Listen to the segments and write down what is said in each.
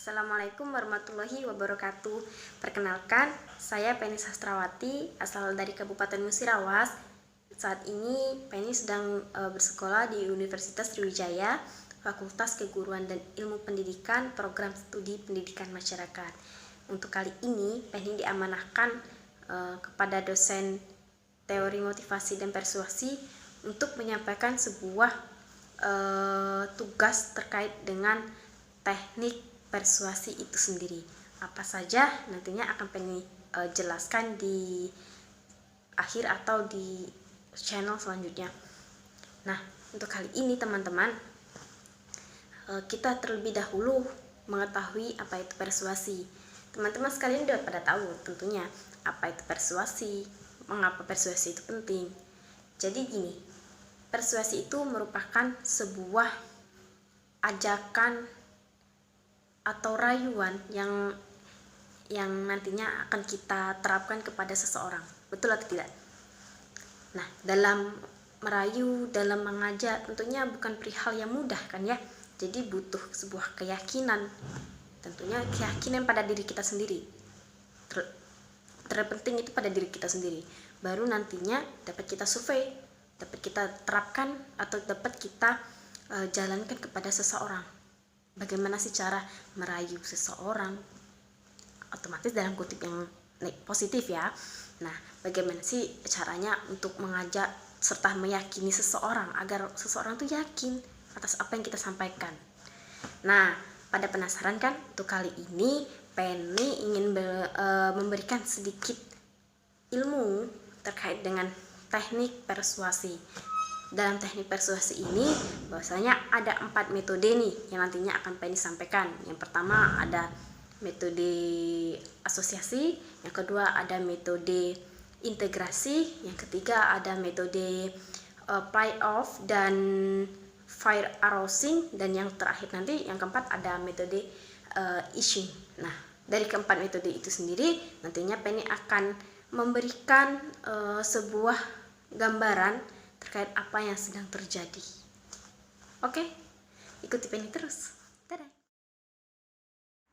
Assalamualaikum warahmatullahi wabarakatuh. Perkenalkan, saya Penny Sastrawati, asal dari Kabupaten Musirawas. Saat ini Penny sedang bersekolah di Universitas Sriwijaya, Fakultas Keguruan dan Ilmu Pendidikan, Program Studi Pendidikan Masyarakat. Untuk kali ini, Penny diamanahkan kepada dosen teori motivasi dan persuasi untuk menyampaikan sebuah tugas terkait dengan teknik persuasi itu sendiri. Apa saja nantinya akan Penny jelaskan di akhir atau di channel selanjutnya. Nah, untuk kali ini teman-teman, kita terlebih dahulu mengetahui apa itu persuasi. Teman-teman sekalian sudah pada tahu tentunya apa itu persuasi, mengapa persuasi itu penting. Jadi gini, persuasi itu merupakan sebuah ajakan atau rayuan yang nantinya akan kita terapkan kepada seseorang. Betul atau tidak? Nah, dalam merayu, dalam mengajak tentunya bukan perihal yang mudah kan ya. Jadi butuh sebuah keyakinan. Tentunya keyakinan pada diri kita sendiri. Terpenting itu pada diri kita sendiri. Baru nantinya dapat kita survei, dapat kita terapkan atau dapat kita jalankan kepada seseorang. Bagaimana sih cara merayu seseorang? Otomatis dalam kutip yang positif ya. Nah, bagaimana sih caranya untuk mengajak serta meyakini seseorang agar seseorang tuh yakin atas apa yang kita sampaikan. Nah, pada penasaran kan? Untuk kali ini Penny ingin memberikan sedikit ilmu terkait dengan teknik persuasi. Dalam teknik persuasi ini bahwasanya ada 4 metode nih yang nantinya akan Penny sampaikan. Yang pertama ada metode asosiasi, yang kedua ada metode integrasi, yang ketiga ada metode play off dan fire arousing, dan yang terakhir nanti yang keempat ada metode ishing. Nah, dari keempat metode itu sendiri nantinya Penny akan memberikan sebuah gambaran terkait apa yang sedang terjadi. Oke, ikuti Penny terus. Dadah.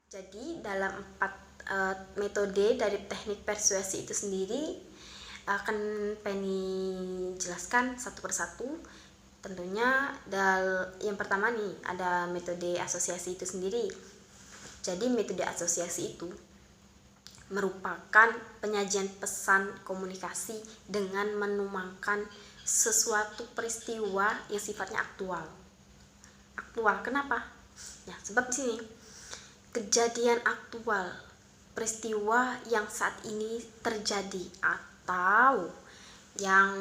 Jadi dalam 4 metode dari teknik persuasi itu sendiri akan Penny jelaskan satu persatu. Tentunya yang pertama nih ada metode asosiasi itu sendiri. Jadi metode asosiasi itu merupakan penyajian pesan komunikasi dengan menuangkan sesuatu peristiwa yang sifatnya aktual. Aktual kenapa? Ya, sebab di sini kejadian aktual, peristiwa yang saat ini terjadi atau yang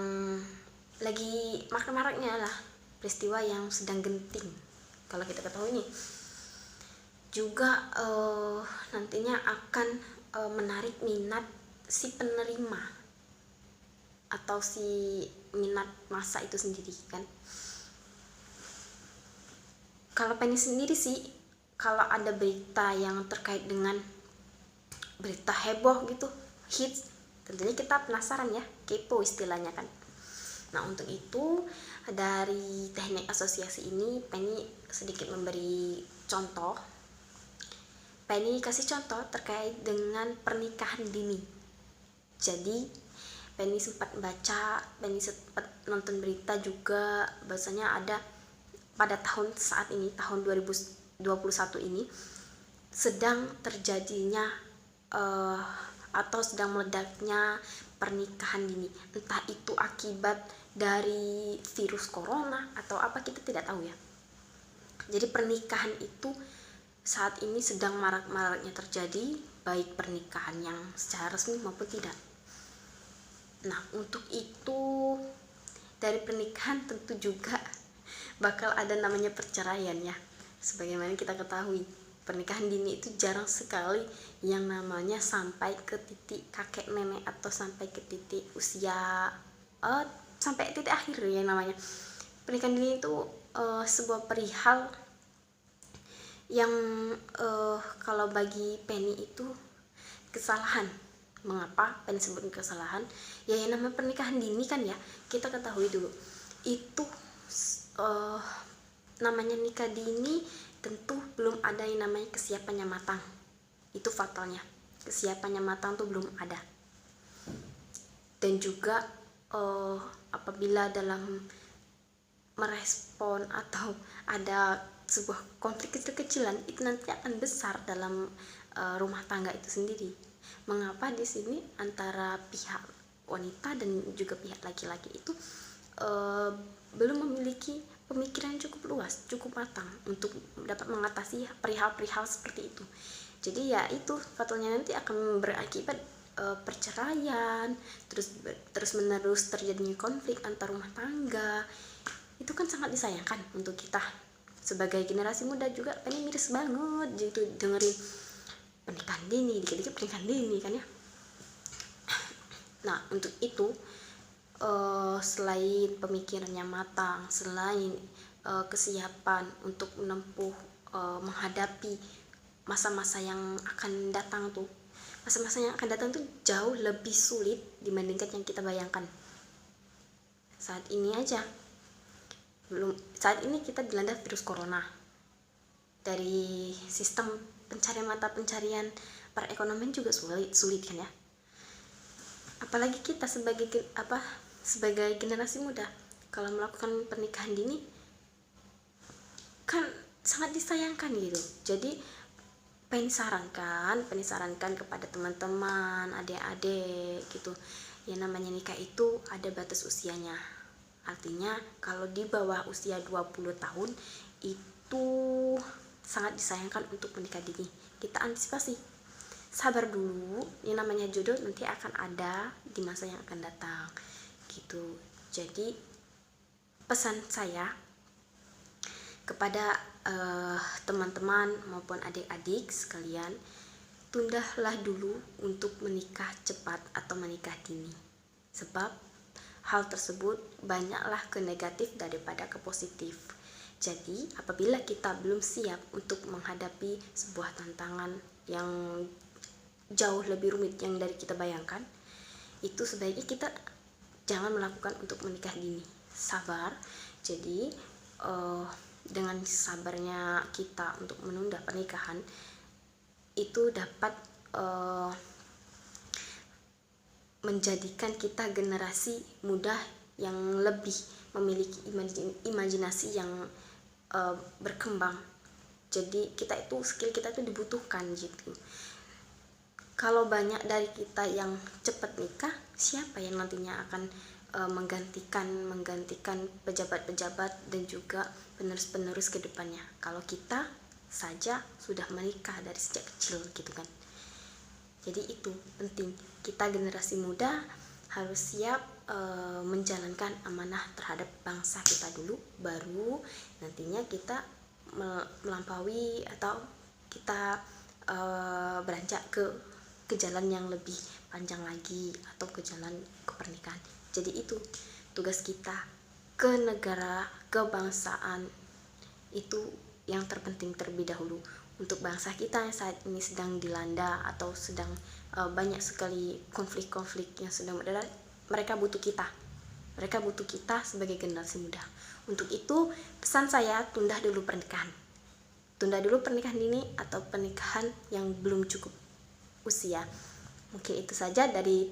lagi marak-maraknya lah, peristiwa yang sedang genting. Kalau kita ketahui nih, juga nantinya akan menarik minat si penerima atau si minat masa itu sendiri kan. Kalau Penny sendiri sih, kalau ada berita yang terkait dengan berita heboh gitu, hits, tentunya kita penasaran ya, kepo istilahnya kan. Nah, untuk itu dari teknik asosiasi ini Penny sedikit memberi contoh. Penny kasih contoh terkait dengan pernikahan dini. Jadi Penny sempat baca, Penny sempat nonton berita juga, bahwasanya ada pada tahun saat ini, tahun 2021 ini sedang terjadinya atau sedang meledaknya pernikahan dini. Entah itu akibat dari virus corona atau apa, kita tidak tahu ya. Jadi pernikahan itu saat ini sedang marak-maraknya terjadi, baik pernikahan yang secara resmi maupun tidak. Nah, untuk itu dari pernikahan tentu juga bakal ada namanya perceraian ya. Sebagaimana kita ketahui, pernikahan dini itu jarang sekali yang namanya sampai ke titik kakek nenek atau sampai ke titik usia sampai titik akhir yang namanya. Pernikahan dini itu sebuah perihal yang kalau bagi Penny itu kesalahan. Mengapa Penny sebut kesalahan? Ya, yang namanya pernikahan dini kan ya, kita ketahui dulu itu namanya nikah dini tentu belum ada yang namanya kesiapannya matang. Itu fatalnya, kesiapannya matang tuh belum ada. Dan juga apabila dalam merespon atau ada sebuah konflik kecil-kecilan, itu nanti akan besar dalam rumah tangga itu sendiri. Mengapa di sini antara pihak wanita dan juga pihak laki-laki itu belum memiliki pemikiran cukup luas, cukup matang untuk dapat mengatasi perihal-perihal seperti itu. Jadi ya itu fatalnya nanti akan berakibat perceraian, terus menerus terjadinya konflik antar rumah tangga. Itu kan sangat disayangkan untuk kita sebagai generasi muda juga. Pengen miris banget gitu dengerin pernikahan dini, dikit-dikit pernikahan dini kan ya. Nah untuk itu selain pemikirannya matang, selain kesiapan untuk menempuh menghadapi masa-masa yang akan datang tuh, masa-masa yang akan datang tuh jauh lebih sulit dibandingkan yang kita bayangkan. Saat ini kita dilanda virus corona. Dari sistem mata pencarian perekonomian juga sulit kan ya. Apalagi kita sebagai generasi muda, kalau melakukan pernikahan dini kan sangat disayangkan gitu. Jadi pengen sarankan kepada teman-teman, adik-adik gitu, yang namanya nikah itu ada batas usianya. Artinya kalau di bawah usia 20 tahun itu sangat disayangkan untuk menikah dini. Kita antisipasi, sabar dulu, yang namanya jodoh nanti akan ada di masa yang akan datang gitu. Jadi pesan saya kepada teman-teman maupun adik-adik sekalian, tundalah dulu untuk menikah cepat atau menikah dini, sebab hal tersebut banyaklah ke negatif daripada ke positif. Jadi apabila kita belum siap untuk menghadapi sebuah tantangan yang jauh lebih rumit yang dari kita bayangkan, itu sebaiknya kita jangan melakukan untuk menikah dini. Sabar. Jadi dengan sabarnya kita untuk menunda pernikahan itu dapat menjadikan kita generasi muda yang lebih memiliki imajinasi yang berkembang. Jadi skill kita itu dibutuhkan gitu. Kalau banyak dari kita yang cepat nikah, siapa yang nantinya akan menggantikan pejabat-pejabat dan juga penerus-penerus ke depannya, kalau kita saja sudah menikah dari sejak kecil gitu kan. Jadi itu penting, kita generasi muda harus siap menjalankan amanah terhadap bangsa kita dulu, baru nantinya kita melampaui atau kita beranjak ke jalan yang lebih panjang lagi atau ke jalan kepernikahan. Jadi itu tugas kita ke negara, kebangsaan, itu yang terpenting terlebih dahulu. Untuk bangsa kita yang saat ini sedang dilanda atau sedang banyak sekali konflik-konflik yang sedang berada, mereka butuh kita sebagai generasi muda. Untuk itu pesan saya, tunda dulu pernikahan dini atau pernikahan yang belum cukup usia. Mungkin itu saja dari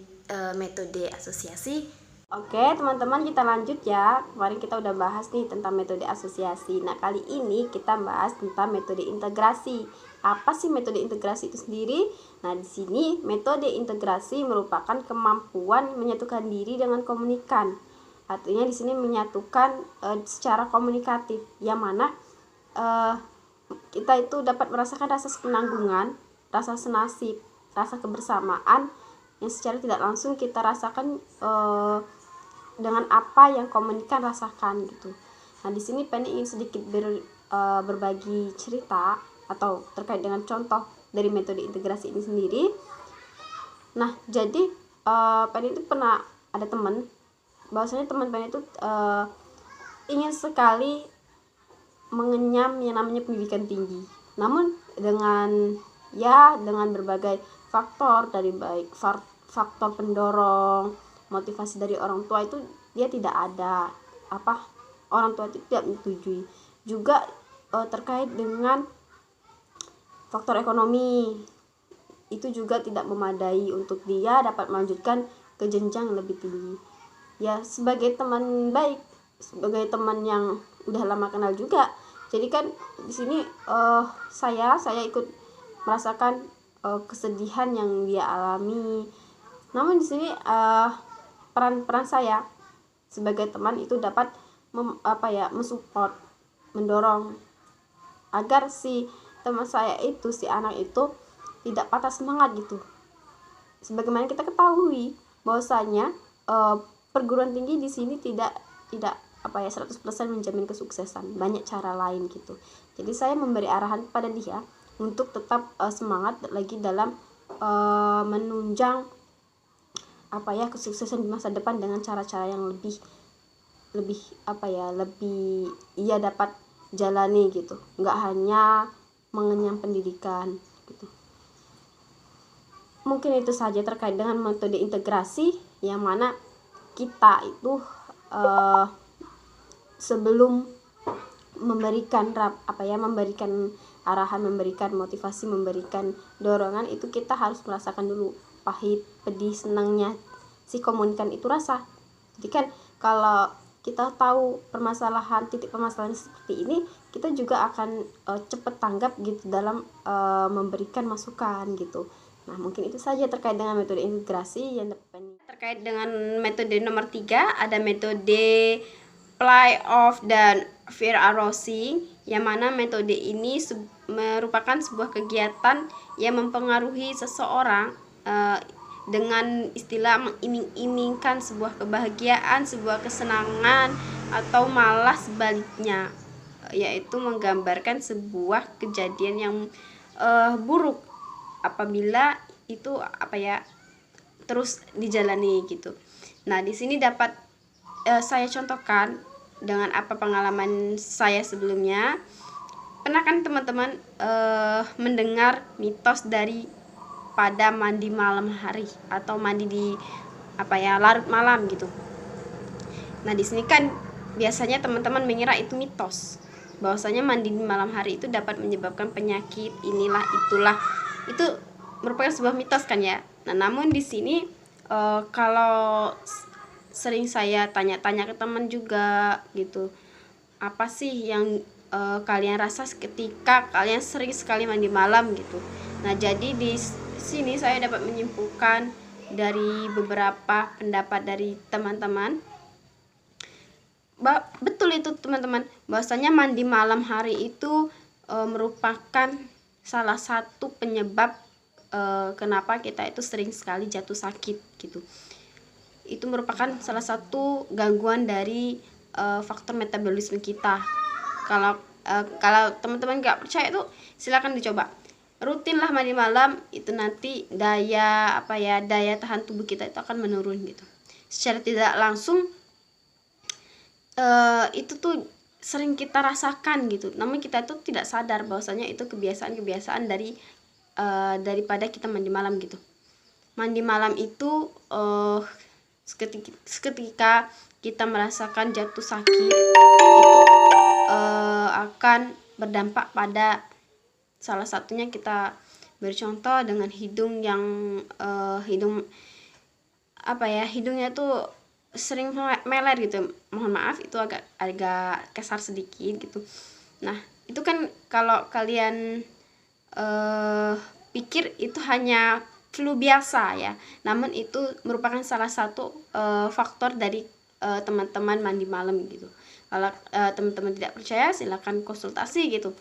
metode asosiasi. Oke teman-teman, kita lanjut ya. Kemarin kita udah bahas nih tentang metode asosiasi. Nah kali ini kita bahas tentang metode integrasi. Apa sih metode integrasi itu sendiri? Nah di sini metode integrasi merupakan kemampuan menyatukan diri dengan komunikan. Artinya di sini menyatukan secara komunikatif, yang mana kita itu dapat merasakan rasa penanggungan, rasa senasib, rasa kebersamaan yang secara tidak langsung kita rasakan dengan apa yang komunikan rasakan gitu. Nah di sini Penny ingin sedikit berbagi cerita atau terkait dengan contoh dari metode integrasi ini sendiri. Nah jadi Penny itu pernah ada teman, bahwasanya teman Penny itu ingin sekali mengenyam yang namanya pendidikan tinggi, namun dengan berbagai faktor, dari baik faktor pendorong, motivasi dari orang tua itu dia tidak ada, orang tua itu tidak menyetujui. juga terkait dengan faktor ekonomi, itu juga tidak memadai untuk dia dapat melanjutkan ke jenjang lebih tinggi. Ya, sebagai teman baik, sebagai teman yang udah lama kenal juga, jadi kan di sini saya ikut merasakan kesedihan yang dia alami. Namun di sini peran saya sebagai teman itu dapat mensupport, mendorong agar si teman saya itu, si anak itu tidak patah semangat gitu. Sebagaimana kita ketahui bahwasanya perguruan tinggi di sini tidak 100% menjamin kesuksesan, banyak cara lain gitu. Jadi saya memberi arahan kepada dia untuk tetap semangat lagi dalam menunjang kesuksesan di masa depan dengan cara-cara yang lebih ia dapat jalani gitu, nggak hanya mengenyam pendidikan gitu. Mungkin itu saja terkait dengan metode integrasi, yang mana kita itu sebelum memberikan memberikan arahan, memberikan motivasi, memberikan dorongan, itu kita harus merasakan dulu pahit, pedih, senangnya si komunikan itu rasa. Jadi kan kalau kita tahu titik permasalahan seperti ini, kita juga akan cepat tanggap gitu dalam memberikan masukan gitu. Nah, mungkin itu saja terkait dengan metode integrasi yang dapat. Terkait dengan metode nomor 3, ada metode play off dan fear arousing, yang mana metode ini merupakan sebuah kegiatan yang mempengaruhi seseorang dengan istilah mengiming-imingkan sebuah kebahagiaan, sebuah kesenangan, atau malah sebaliknya, yaitu menggambarkan sebuah kejadian yang buruk apabila itu terus dijalani gitu. Nah, di sini dapat saya contohkan dengan pengalaman saya sebelumnya. Pernah kan teman-teman mendengar mitos pada mandi malam hari atau mandi di larut malam gitu. Nah, di sini kan biasanya teman-teman mengira itu mitos, bahwasanya mandi di malam hari itu dapat menyebabkan penyakit inilah itulah. Itu merupakan sebuah mitos kan ya. Nah, namun di sini kalau sering saya tanya-tanya ke teman juga gitu, apa sih yang kalian rasa ketika kalian sering sekali mandi malam gitu. Nah, jadi di sini saya dapat menyimpulkan dari beberapa pendapat dari teman-teman, betul itu teman-teman, bahwasanya mandi malam hari itu merupakan salah satu penyebab kenapa kita itu sering sekali jatuh sakit gitu. Itu merupakan salah satu gangguan dari faktor metabolisme kita. Kalau teman-teman nggak percaya itu silakan dicoba. Rutinlah mandi malam, itu nanti daya tahan tubuh kita itu akan menurun gitu. Secara tidak langsung itu tuh sering kita rasakan gitu. Namun kita tuh tidak sadar bahwasanya itu kebiasaan daripada kita mandi malam gitu. Mandi malam itu seketika kita merasakan jatuh sakit, itu akan berdampak pada salah satunya, kita bercontoh dengan hidung yang hidungnya tuh sering meler gitu. Mohon maaf, itu agak kasar sedikit gitu. Nah, itu kan kalau kalian pikir itu hanya flu biasa ya, namun itu merupakan salah satu faktor dari teman-teman mandi malam gitu. Kalau teman-teman tidak percaya, silakan konsultasi gitu.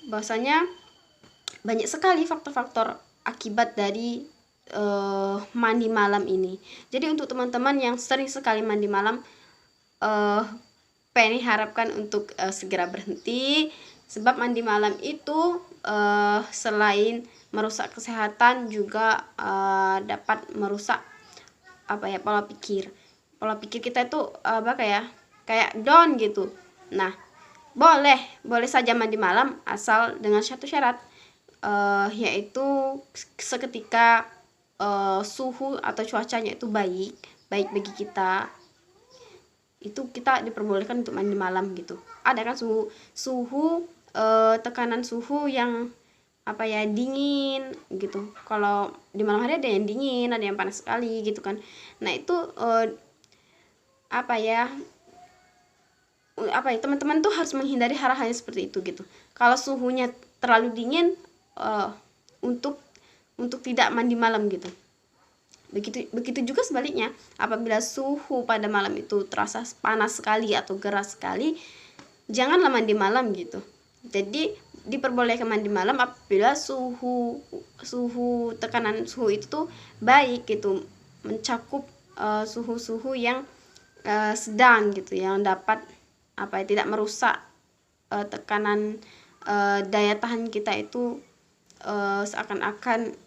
Bahwasanya banyak sekali faktor-faktor akibat dari mandi malam ini. Jadi untuk teman-teman yang sering sekali mandi malam, Penny harapkan untuk segera berhenti, sebab mandi malam itu selain merusak kesehatan juga dapat merusak pola pikir kita itu kayak down gitu. Nah, boleh saja mandi malam asal dengan satu syarat, yaitu seketika suhu atau cuacanya itu baik bagi kita. itu kita diperbolehkan untuk mandi malam gitu. Ada kan tekanan suhu yang dingin gitu. Kalau di malam hari ada yang dingin, ada yang panas sekali gitu kan. Nah itu teman-teman tuh harus menghindari hal-hal seperti itu gitu. Kalau suhunya terlalu dingin, untuk tidak mandi malam gitu. Begitu juga sebaliknya, apabila suhu pada malam itu terasa panas sekali atau geras sekali, janganlah mandi malam gitu. Jadi diperbolehkan mandi malam apabila tekanan suhu itu tuh baik gitu, mencakup suhu-suhu yang sedang gitu, yang dapat tidak merusak tekanan daya tahan kita itu seakan-akan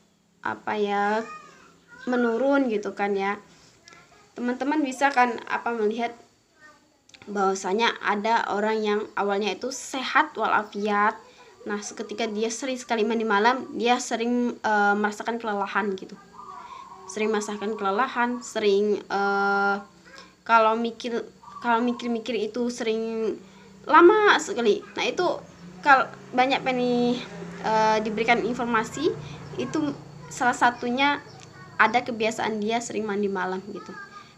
menurun gitu kan ya. Teman-teman bisa kan melihat bahwasanya ada orang yang awalnya itu sehat walafiat. Nah, seketika dia sering sekali mandi malam, dia sering merasakan kelelahan gitu. Sering merasakan kelelahan, sering kalau mikir itu sering lama sekali. Nah, itu kalau banyak diberikan informasi, itu salah satunya ada kebiasaan dia sering mandi malam gitu.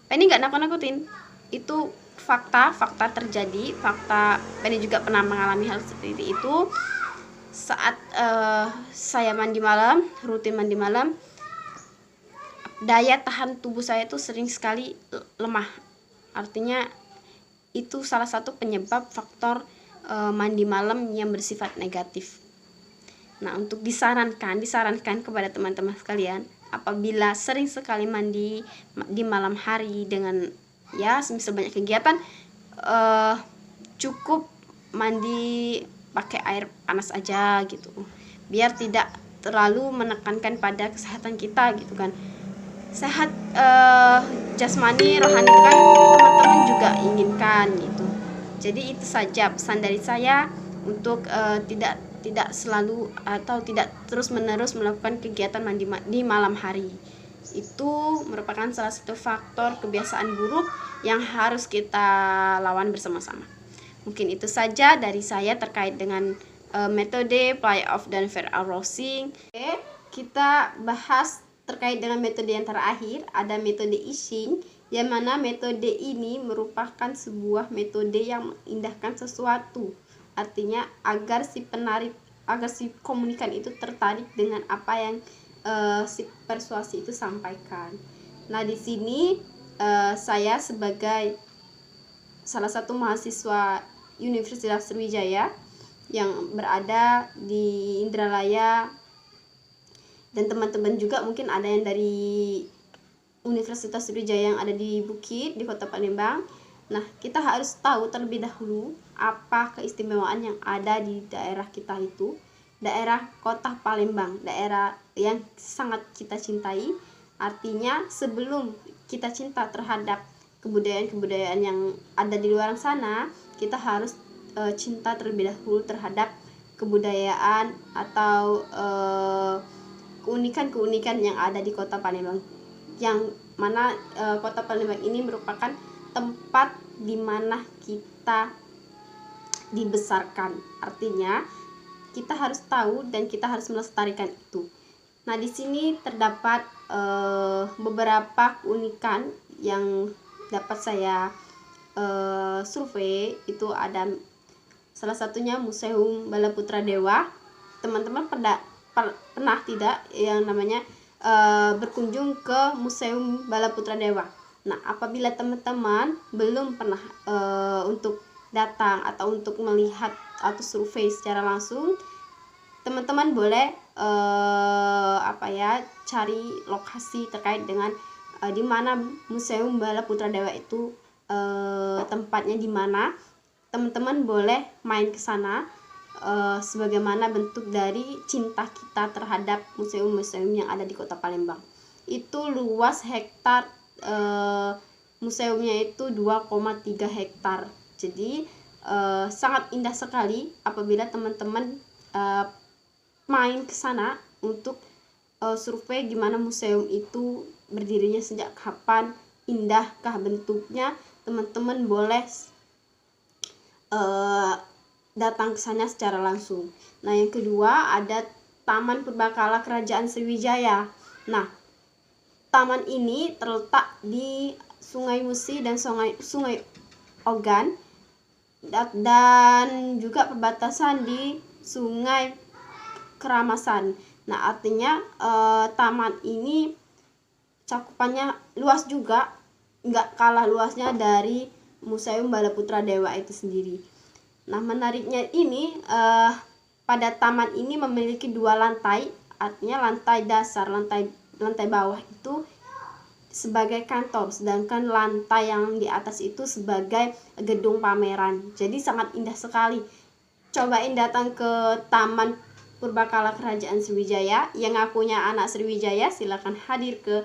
Penny nggak nakut-nakutin, itu fakta terjadi. Penny juga pernah mengalami hal seperti itu saat saya rutin mandi malam. Daya tahan tubuh saya itu sering sekali lemah. Artinya itu salah satu penyebab faktor mandi malam yang bersifat negatif. Nah, untuk disarankan kepada teman-teman sekalian, apabila sering sekali mandi di malam hari dengan semisal banyak kegiatan, cukup mandi pakai air panas aja gitu, biar tidak terlalu menekankan pada kesehatan kita gitu kan. Sehat jasmani, rohani itu kan teman-teman juga inginkan gitu. Jadi itu saja pesan dari saya untuk tidak selalu atau tidak terus-menerus melakukan kegiatan mandi di malam hari. Itu merupakan salah satu faktor kebiasaan buruk yang harus kita lawan bersama-sama. Mungkin itu saja dari saya terkait dengan metode play-off dan fair arousing. Oke, kita bahas terkait dengan metode yang terakhir, ada metode easing, yang mana metode ini merupakan sebuah metode yang mengindahkan sesuatu. Artinya agar si komunikan itu tertarik dengan apa yang si persuasi itu sampaikan. Nah, di sini saya sebagai salah satu mahasiswa Universitas Sriwijaya yang berada di Indralaya, dan teman-teman juga mungkin ada yang dari Universitas Sriwijaya yang ada di Bukit, di Kota Palembang. Nah, kita harus tahu terlebih dahulu apa keistimewaan yang ada di daerah kita itu, daerah Kota Palembang, daerah yang sangat kita cintai. Artinya sebelum kita cinta terhadap kebudayaan-kebudayaan yang ada di luar sana, kita harus cinta terlebih dahulu terhadap kebudayaan atau keunikan-keunikan yang ada di Kota Palembang, yang mana Kota Palembang ini merupakan tempat di mana kita dibesarkan. Artinya kita harus tahu dan kita harus melestarikan itu. Nah, di sini terdapat beberapa keunikan yang dapat saya survei. Itu ada salah satunya Museum Bala Putra Dewa. Teman-teman pernah tidak yang namanya berkunjung ke Museum Bala Putra Dewa? Nah, apabila teman-teman belum pernah untuk datang atau untuk melihat atau survei secara langsung, teman-teman boleh cari lokasi terkait dengan di mana Museum Bala Putra Dewa itu tempatnya di mana. Teman-teman boleh main ke sana sebagaimana bentuk dari cinta kita terhadap museum-museum yang ada di Kota Palembang. Itu luas hektar, museumnya itu 2,3 hektar. Jadi sangat indah sekali apabila teman-teman main ke sana untuk survei gimana museum itu berdirinya sejak kapan, indahkah bentuknya. teman-teman boleh datang ke sana secara langsung. Nah, yang kedua ada Taman Purbakala Kerajaan Sriwijaya. Nah, taman ini terletak di Sungai Musi dan Sungai Ogan dan juga perbatasan di Sungai Keramasan. Nah, artinya taman ini cakupannya luas juga, nggak kalah luasnya dari Museum Balaputra Dewa itu sendiri. Nah, menariknya ini pada taman ini memiliki 2 lantai, artinya lantai dasar, lantai bawah itu sebagai kantor, sedangkan lantai yang di atas itu sebagai gedung pameran. Jadi sangat indah sekali. Cobain datang ke Taman Purbakala Kerajaan Sriwijaya. Yang ngakunya anak Sriwijaya silakan hadir ke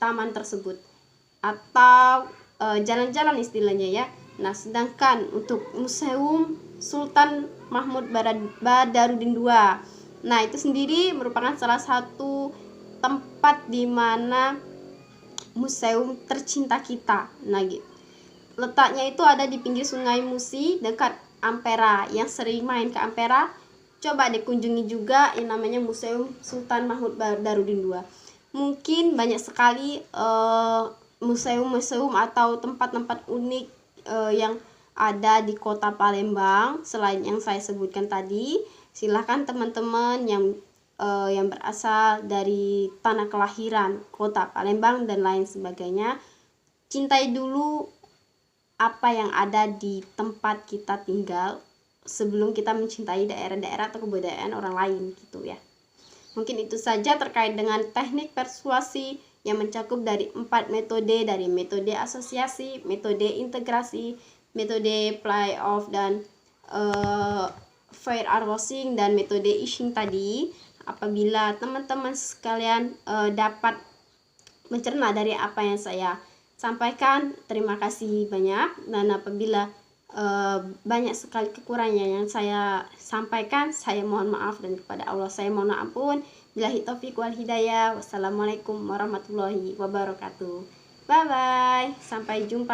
taman tersebut atau jalan-jalan istilahnya ya. Nah, sedangkan untuk Museum Sultan Mahmud Badarudin II, nah itu sendiri merupakan salah satu tempat di mana museum tercinta kita. Nah, gitu. Letaknya itu ada di pinggir Sungai Musi dekat Ampera. Yang sering main ke Ampera, coba dikunjungi juga yang namanya Museum Sultan Mahmud Badarudin II. Mungkin banyak sekali museum-museum atau tempat-tempat unik yang ada di kota Palembang selain yang saya sebutkan tadi. Silahkan teman-teman yang berasal dari tanah kelahiran kota Palembang dan lain sebagainya, cintai dulu apa yang ada di tempat kita tinggal sebelum kita mencintai daerah-daerah atau kebudayaan orang lain gitu ya. Mungkin itu saja terkait dengan teknik persuasi yang mencakup dari 4 metode, dari metode asosiasi, metode integrasi, metode play off dan fair arousing dan metode ishing tadi. Apabila teman-teman sekalian dapat mencerna dari apa yang saya sampaikan, terima kasih banyak. Dan apabila banyak sekali kekurangan yang saya sampaikan, saya mohon maaf, dan kepada Allah saya mohon ampun. Billahi taufiq wal hidayah. Wassalamualaikum warahmatullahi wabarakatuh. Bye bye, sampai jumpa.